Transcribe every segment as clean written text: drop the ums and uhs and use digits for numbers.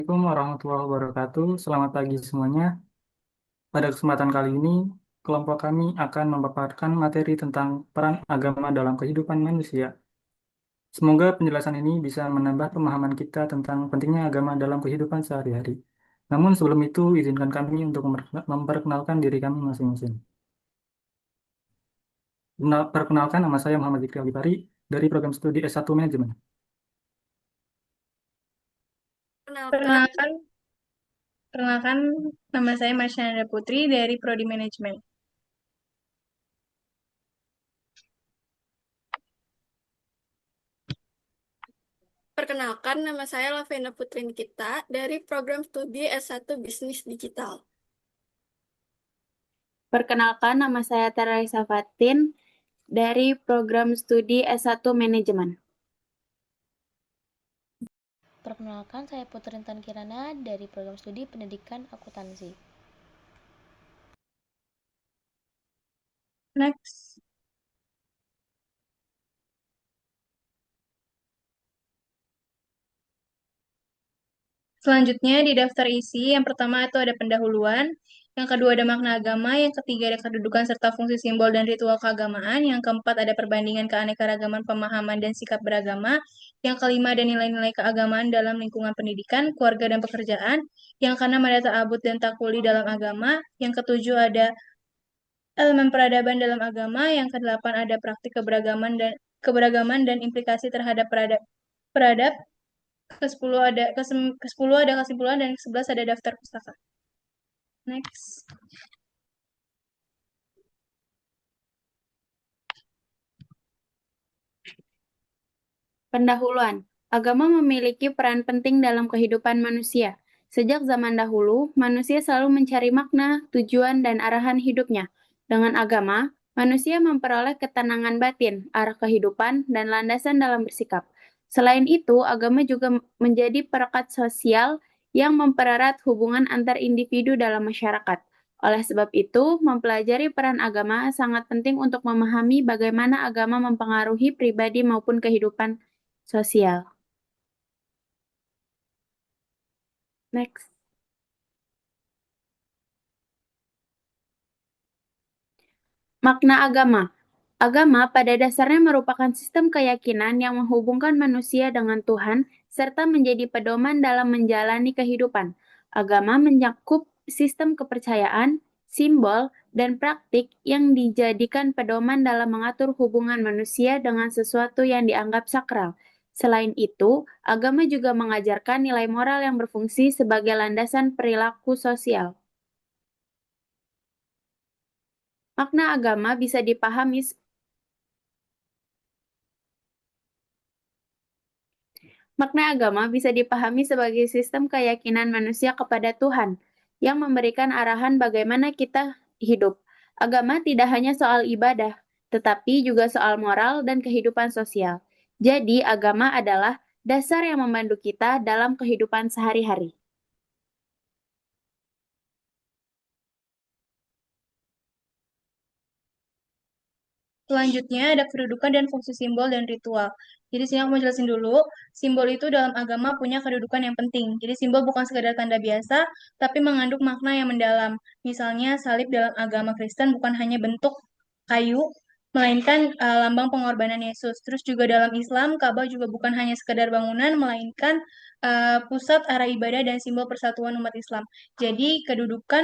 Assalamualaikum warahmatullahi wabarakatuh. Selamat pagi semuanya. Pada kesempatan kali ini, kelompok kami akan memaparkan materi tentang peran agama dalam kehidupan manusia. Semoga penjelasan ini bisa menambah pemahaman kita tentang pentingnya agama dalam kehidupan sehari-hari. Namun sebelum itu, izinkan kami untuk memperkenalkan diri kami masing-masing. Perkenalkan, nama saya Muhammad Zikri Alibari dari program studi S1 Manajemen. Perkenalkan, perkenalkan, nama saya Marsyanda Putri dari Prodi Manajemen. Perkenalkan, nama saya Lavena Putri Nikita dari program studi S1 Bisnis Digital. Perkenalkan, nama saya Teresa Fatin dari program studi S1 Manajemen. Perkenalkan, saya Putri Intan Kirana dari program studi Pendidikan Akuntansi. Next. Selanjutnya di daftar isi, yang pertama itu ada pendahuluan, yang kedua ada makna agama, yang ketiga ada kedudukan serta fungsi simbol dan ritual keagamaan, yang keempat ada perbandingan keanekaragaman pemahaman dan sikap beragama, yang kelima ada nilai-nilai keagamaan dalam lingkungan pendidikan, keluarga dan pekerjaan, yang keenam ada ta'abud dan takuli dalam agama, yang ketujuh ada elemen peradaban dalam agama, yang kedelapan ada praktik keberagaman dan implikasi terhadap peradab, ke-10 ada kesimpulan dan ke-11 ada daftar pustaka. Next. Pendahuluan. Agama memiliki peran penting dalam kehidupan manusia. Sejak zaman dahulu, manusia selalu mencari makna, tujuan, dan arahan hidupnya. Dengan agama, manusia memperoleh ketenangan batin, arah kehidupan, dan landasan dalam bersikap. Selain itu, agama juga menjadi perekat sosial yang mempererat hubungan antar individu dalam masyarakat. Oleh sebab itu, mempelajari peran agama sangat penting untuk memahami bagaimana agama mempengaruhi pribadi maupun kehidupan sosial. Next. Makna agama. Agama pada dasarnya merupakan sistem keyakinan yang menghubungkan manusia dengan Tuhan serta menjadi pedoman dalam menjalani kehidupan. Agama mencakup sistem kepercayaan, simbol, dan praktik yang dijadikan pedoman dalam mengatur hubungan manusia dengan sesuatu yang dianggap sakral. Selain itu, agama juga mengajarkan nilai moral yang berfungsi sebagai landasan perilaku sosial. Makna agama bisa dipahami Makna agama bisa dipahami sebagai sistem keyakinan manusia kepada Tuhan yang memberikan arahan bagaimana kita hidup. Agama tidak hanya soal ibadah, tetapi juga soal moral dan kehidupan sosial. Jadi, agama adalah dasar yang membantu kita dalam kehidupan sehari-hari. Selanjutnya ada kedudukan dan fungsi simbol dan ritual. Jadi sini aku mau jelasin dulu, simbol itu dalam agama punya kedudukan yang penting. Jadi simbol bukan sekedar tanda biasa, tapi mengandung makna yang mendalam. Misalnya salib dalam agama Kristen bukan hanya bentuk kayu, melainkan lambang pengorbanan Yesus. Terus juga dalam Islam, Ka'bah juga bukan hanya sekedar bangunan, melainkan pusat arah ibadah dan simbol persatuan umat Islam. Jadi kedudukan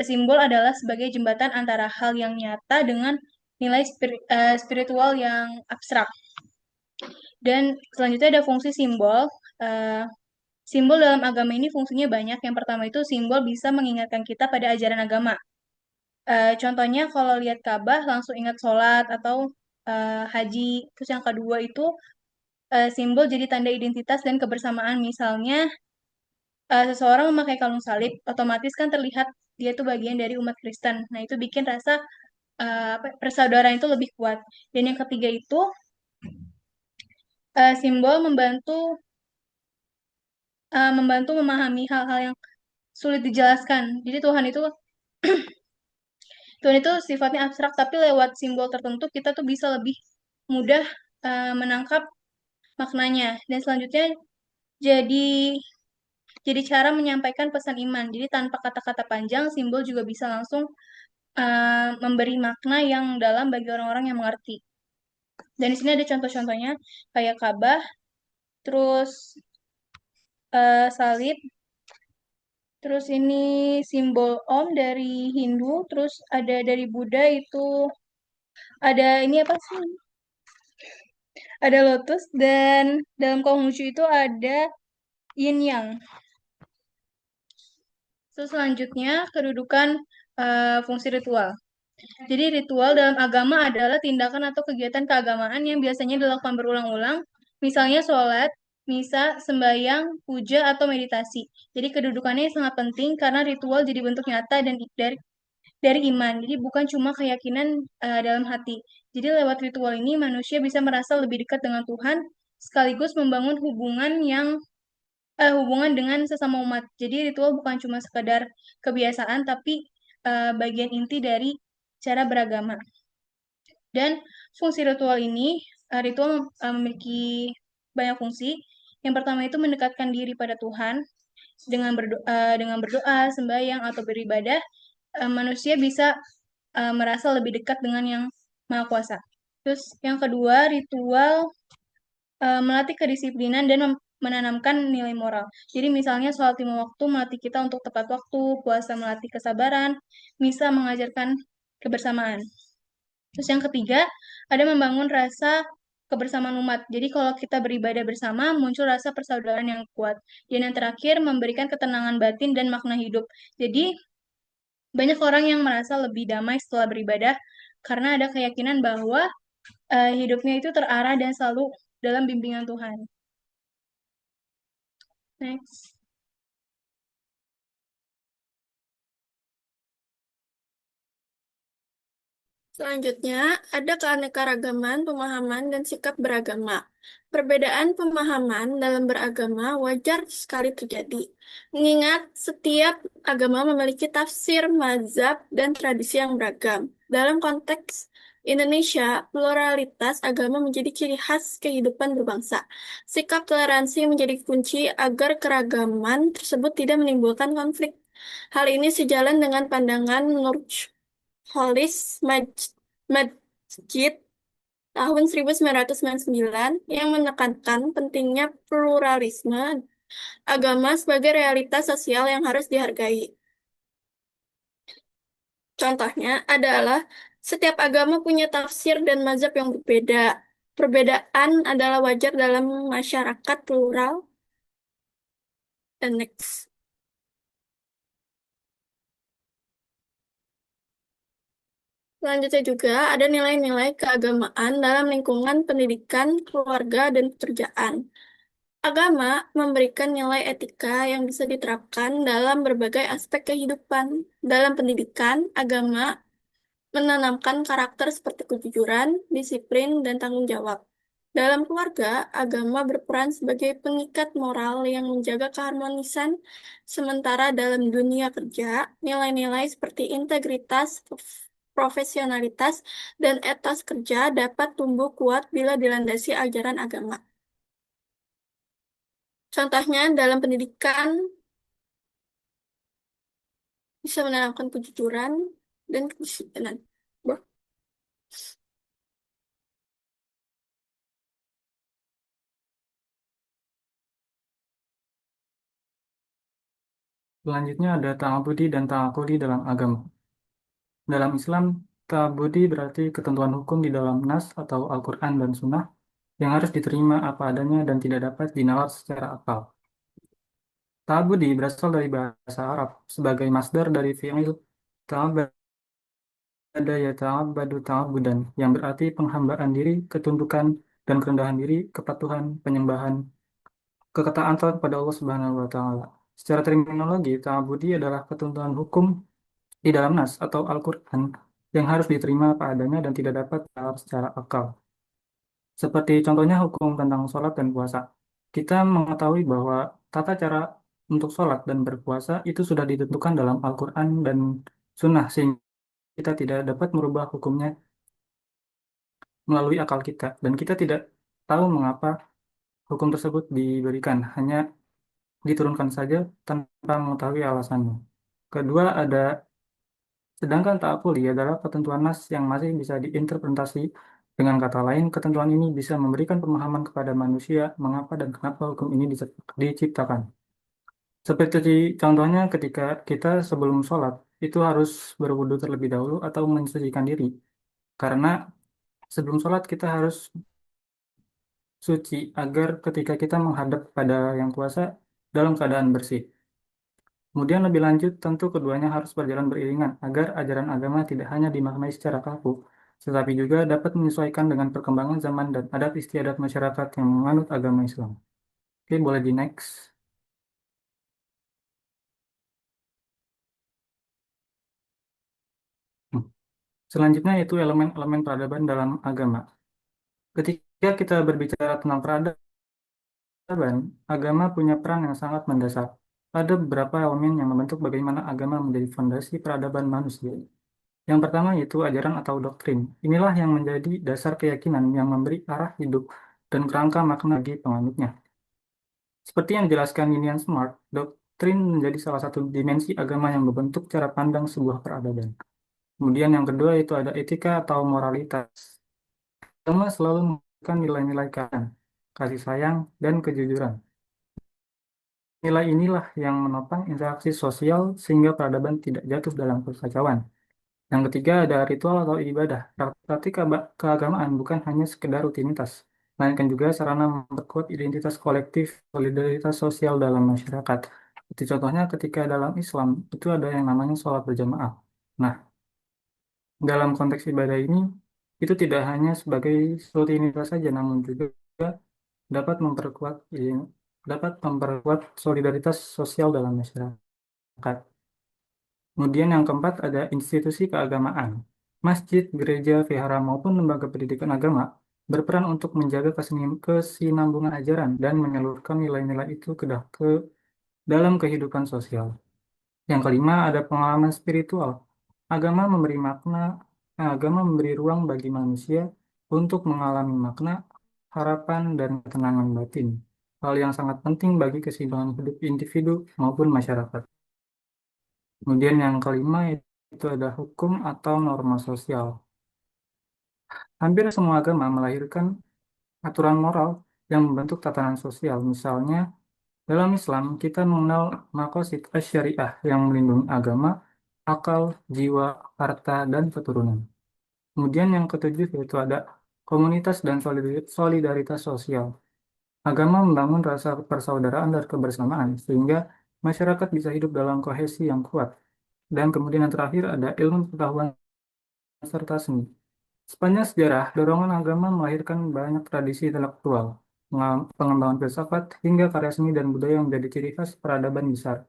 simbol adalah sebagai jembatan antara hal yang nyata dengan nilai spiritual yang abstrak. Dan selanjutnya ada fungsi simbol. Uh, Simbol dalam agama ini fungsinya banyak. Yang pertama itu simbol bisa mengingatkan kita pada ajaran agama. Contohnya kalau lihat Ka'bah langsung ingat sholat atau haji. Terus yang kedua itu simbol jadi tanda identitas dan kebersamaan. Misalnya seseorang memakai kalung salib, otomatis kan terlihat dia itu bagian dari umat Kristen. Nah itu bikin rasa persaudaraan itu lebih kuat. Dan yang ketiga itu simbol membantu memahami hal-hal yang sulit dijelaskan. Jadi Tuhan itu sifatnya abstrak, tapi lewat simbol tertentu kita tuh bisa lebih mudah menangkap maknanya. Dan selanjutnya jadi jadi cara menyampaikan pesan iman. Jadi tanpa kata-kata panjang, simbol juga bisa langsung memberi makna yang dalam bagi orang-orang yang mengerti. Dan di sini ada contoh-contohnya kayak Ka'bah, terus salib, terus ini simbol Om dari Hindu, terus ada dari Buddha itu ada ini apa sih? Ada lotus dan dalam Konghucu itu ada yin yang. Terus selanjutnya kedudukan fungsi ritual. Jadi ritual dalam agama adalah tindakan atau kegiatan keagamaan yang biasanya dilakukan berulang-ulang, misalnya sholat, misa, sembahyang, puja, atau meditasi. Jadi kedudukannya sangat penting karena ritual jadi bentuk nyata dan dari iman. Jadi bukan cuma keyakinan dalam hati. Jadi lewat ritual ini manusia bisa merasa lebih dekat dengan Tuhan, sekaligus membangun hubungan dengan sesama umat. Jadi ritual bukan cuma sekadar kebiasaan, tapi bagian inti dari cara beragama. Dan fungsi ritual ini, memiliki banyak fungsi. Yang pertama itu mendekatkan diri pada Tuhan dengan berdoa, sembahyang atau beribadah, manusia bisa merasa lebih dekat dengan yang Maha Kuasa. Terus yang kedua, ritual melatih kedisiplinan dan menanamkan nilai moral. Jadi misalnya sholat 5 waktu melatih kita untuk tepat waktu, puasa melatih kesabaran, misa mengajarkan kebersamaan. Terus yang ketiga, ada membangun rasa kebersamaan umat. Jadi kalau kita beribadah bersama, muncul rasa persaudaraan yang kuat. Dan yang terakhir, memberikan ketenangan batin dan makna hidup. Jadi banyak orang yang merasa lebih damai setelah beribadah karena ada keyakinan bahwa hidupnya itu terarah dan selalu dalam bimbingan Tuhan. Next. Selanjutnya, ada keanekaragaman, pemahaman, dan sikap beragama. Perbedaan pemahaman dalam beragama wajar sekali terjadi, mengingat setiap agama memiliki tafsir, mazhab, dan tradisi yang beragam. Dalam konteks Indonesia, pluralitas agama menjadi ciri khas kehidupan berbangsa. Sikap toleransi menjadi kunci agar keragaman tersebut tidak menimbulkan konflik. Hal ini sejalan dengan pandangan Hollis Majid tahun 1999 yang menekankan pentingnya pluralisme agama sebagai realitas sosial yang harus dihargai. Contohnya adalah setiap agama punya tafsir dan mazhab yang berbeda. Perbedaan adalah wajar dalam masyarakat plural. Dan next. Selanjutnya juga ada nilai-nilai keagamaan dalam lingkungan pendidikan, keluarga, dan pekerjaan. Agama memberikan nilai etika yang bisa diterapkan dalam berbagai aspek kehidupan. Dalam pendidikan, agama menanamkan karakter seperti kejujuran, disiplin, dan tanggung jawab. Dalam keluarga, agama berperan sebagai pengikat moral yang menjaga keharmonisan, sementara dalam dunia kerja, nilai-nilai seperti integritas, profesionalitas, dan etos kerja dapat tumbuh kuat bila dilandasi ajaran agama. Contohnya, dalam pendidikan bisa menanamkan kejujuran dan kedisiplinan. Selanjutnya ada ta'abudi dan ta'akudi dalam agama. Dalam Islam, ta'abudi berarti ketentuan hukum di dalam nas atau Al-Quran dan Sunnah yang harus diterima apa adanya dan tidak dapat dinalar secara akal. Ta'abudi berasal dari bahasa Arab sebagai masdar dari fi'il ta'abbada ya ta'abbadu ta'abbudan yang berarti penghambaan diri, ketundukan, dan kerendahan diri, kepatuhan, penyembahan, ketaatan kepada Allah Subhanahu wa taala. Secara terminologi, ta'abudi adalah ketentuan hukum di dalam nas atau Al-Quran yang harus diterima apa adanya dan tidak dapat dinalar secara akal. Seperti contohnya hukum tentang sholat dan puasa. Kita mengetahui bahwa tata cara untuk sholat dan berpuasa itu sudah ditentukan dalam Al-Quran dan Sunnah, sehingga kita tidak dapat merubah hukumnya melalui akal kita. Dan kita tidak tahu mengapa hukum tersebut diberikan. Hanya diturunkan saja tanpa mengetahui alasannya. Kedua, sedangkan ta'akuli adalah ketentuan nas yang masih bisa diinterpretasi. Dengan kata lain, ketentuan ini bisa memberikan pemahaman kepada manusia mengapa dan kenapa hukum ini diciptakan. Seperti contohnya ketika kita sebelum sholat, itu harus berwudu terlebih dahulu atau mensucikan diri. Karena sebelum sholat kita harus suci agar ketika kita menghadap pada yang kuasa dalam keadaan bersih. Kemudian lebih lanjut, tentu keduanya harus berjalan beriringan agar ajaran agama tidak hanya dimaknai secara kaku, tetapi juga dapat menyesuaikan dengan perkembangan zaman dan adat istiadat masyarakat yang menganut agama Islam. Oke, boleh di next. Hmm. Selanjutnya itu elemen-elemen peradaban dalam agama. Ketika kita berbicara tentang peradaban, agama punya peran yang sangat mendasar. Ada beberapa elemen yang membentuk bagaimana agama menjadi fondasi peradaban manusia. Yang pertama yaitu ajaran atau doktrin. Inilah yang menjadi dasar keyakinan yang memberi arah hidup dan kerangka makna bagi penganutnya. Seperti yang dijelaskan Ninian Smart, doktrin menjadi salah satu dimensi agama yang membentuk cara pandang sebuah peradaban. Kemudian yang kedua itu ada etika atau moralitas. Agama selalu memberikan nilai-nilai kasih sayang, dan kejujuran. Nilai inilah yang menopang interaksi sosial sehingga peradaban tidak jatuh dalam kekacauan. Yang ketiga ada ritual atau ibadah. Praktik keagamaan bukan hanya sekedar rutinitas, melainkan juga sarana memperkuat identitas kolektif, solidaritas sosial dalam masyarakat. Seperti contohnya ketika dalam Islam itu ada yang namanya sholat berjamaah. Nah, dalam konteks ibadah ini, itu tidak hanya sebagai rutinitas saja, namun juga dapat memperkuat dapat memperkuat solidaritas sosial dalam masyarakat. Kemudian yang keempat ada institusi keagamaan. Masjid, gereja, vihara maupun lembaga pendidikan agama berperan untuk menjaga kesinambungan ajaran dan menyalurkan nilai-nilai itu ke dalam kehidupan sosial. Yang kelima ada pengalaman spiritual. Agama memberi agama memberi ruang bagi manusia untuk mengalami makna, harapan, dan ketenangan batin. Hal yang sangat penting bagi keseimbangan hidup individu maupun masyarakat. Kemudian yang kelima itu ada hukum atau norma sosial. Hampir semua agama melahirkan aturan moral yang membentuk tatanan sosial. Misalnya, dalam Islam kita mengenal maqasid syariah yang melindungi agama, akal, jiwa, harta, dan keturunan. Kemudian yang ketujuh yaitu ada komunitas dan solidaritas sosial. Agama membangun rasa persaudaraan dan kebersamaan sehingga masyarakat bisa hidup dalam kohesi yang kuat. Dan kemudian yang terakhir ada ilmu pengetahuan serta seni. Sepanjang sejarah, dorongan agama melahirkan banyak tradisi intelektual, pengembangan filsafat, hingga karya seni dan budaya yang menjadi ciri khas peradaban besar.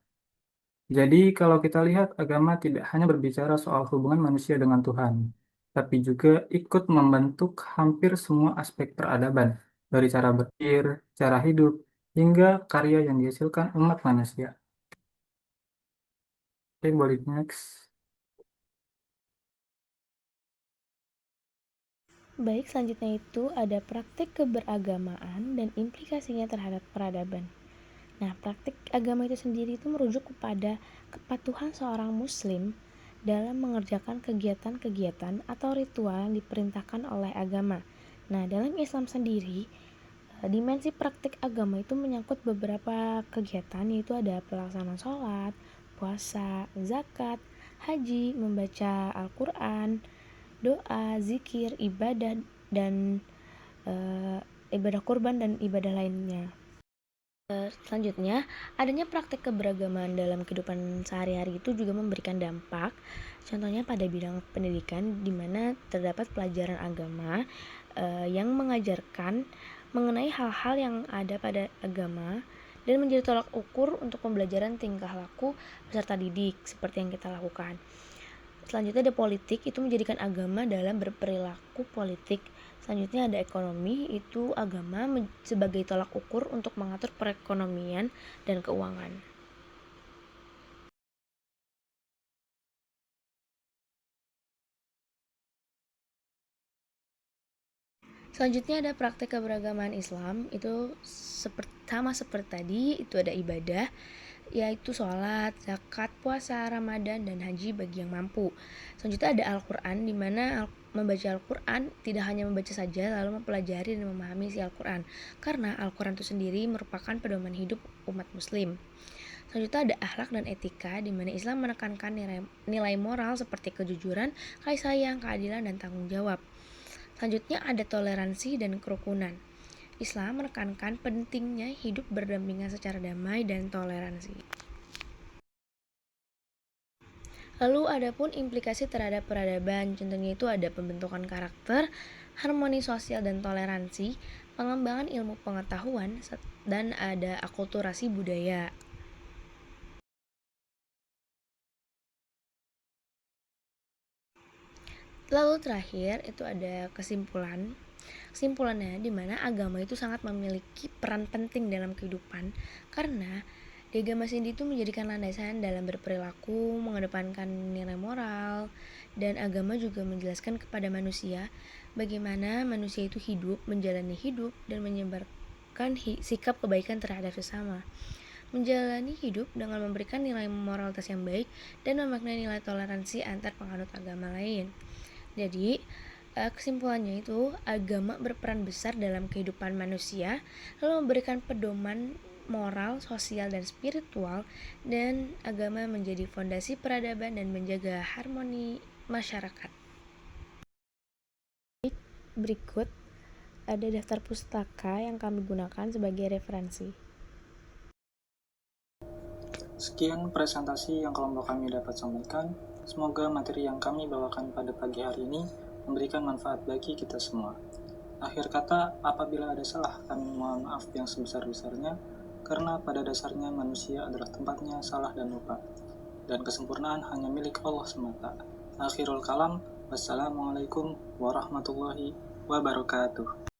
Jadi, kalau kita lihat, agama tidak hanya berbicara soal hubungan manusia dengan Tuhan, tapi juga ikut membentuk hampir semua aspek peradaban, dari cara berpikir, cara hidup, hingga karya yang dihasilkan umat manusia. Oke, boleh next. Baik, selanjutnya itu ada praktik keberagamaan dan implikasinya terhadap peradaban. Nah, praktik agama itu sendiri itu merujuk kepada kepatuhan seorang muslim dalam mengerjakan kegiatan-kegiatan atau ritual yang diperintahkan oleh agama. Nah, dalam Islam sendiri, dimensi praktik agama itu menyangkut beberapa kegiatan, yaitu ada pelaksanaan sholat, puasa, zakat, haji, membaca Al-Quran, doa, zikir, ibadah, dan ibadah kurban dan ibadah lainnya. Selanjutnya, adanya praktik keberagaman dalam kehidupan sehari-hari itu juga memberikan dampak. Contohnya pada bidang pendidikan, di mana terdapat pelajaran agama yang mengajarkan mengenai hal-hal yang ada pada agama dan menjadi tolak ukur untuk pembelajaran tingkah laku peserta didik seperti yang kita lakukan. Selanjutnya ada politik, itu menjadikan agama dalam berperilaku politik. Selanjutnya ada ekonomi, itu agama sebagai tolak ukur untuk mengatur perekonomian dan keuangan. Selanjutnya ada praktek keberagaman Islam, itu sama seperti tadi, itu ada ibadah, yaitu sholat, zakat, puasa, Ramadan, dan haji bagi yang mampu. Selanjutnya ada Al-Quran, di mana membaca Al-Quran tidak hanya membaca saja, lalu mempelajari dan memahami isi Al-Quran, karena Al-Quran itu sendiri merupakan pedoman hidup umat muslim. Selanjutnya ada akhlak dan etika, di mana Islam menekankan nilai moral seperti kejujuran, kasih sayang, keadilan, dan tanggung jawab. Selanjutnya ada toleransi dan kerukunan. Islam menekankan pentingnya hidup berdampingan secara damai dan toleransi. Lalu ada pun implikasi terhadap peradaban, contohnya itu ada pembentukan karakter, harmoni sosial dan toleransi, pengembangan ilmu pengetahuan, dan ada akulturasi budaya. Lalu terakhir itu ada kesimpulannya, di mana agama itu sangat memiliki peran penting dalam kehidupan, karena di agama sendiri itu menjadikan landasan dalam berperilaku, mengedepankan nilai moral, dan agama juga menjelaskan kepada manusia bagaimana manusia itu hidup, menjalani hidup, dan menyebarkan sikap kebaikan terhadap sesama. Menjalani hidup dengan memberikan nilai moralitas yang baik dan memaknai nilai toleransi antar penganut agama lain. Jadi, kesimpulannya itu agama berperan besar dalam kehidupan manusia, lalu memberikan pedoman moral, sosial, dan spiritual, dan agama menjadi fondasi peradaban dan menjaga harmoni masyarakat. Berikut ada daftar pustaka yang kami gunakan sebagai referensi. Sekian presentasi yang kelompok kami dapat sampaikan. Semoga materi yang kami bawakan pada pagi hari ini memberikan manfaat bagi kita semua. Akhir kata, apabila ada salah, kami mohon maaf yang sebesar-besarnya, karena pada dasarnya manusia adalah tempatnya salah dan lupa, dan kesempurnaan hanya milik Allah semata. Akhirul kalam, wassalamualaikum warahmatullahi wabarakatuh.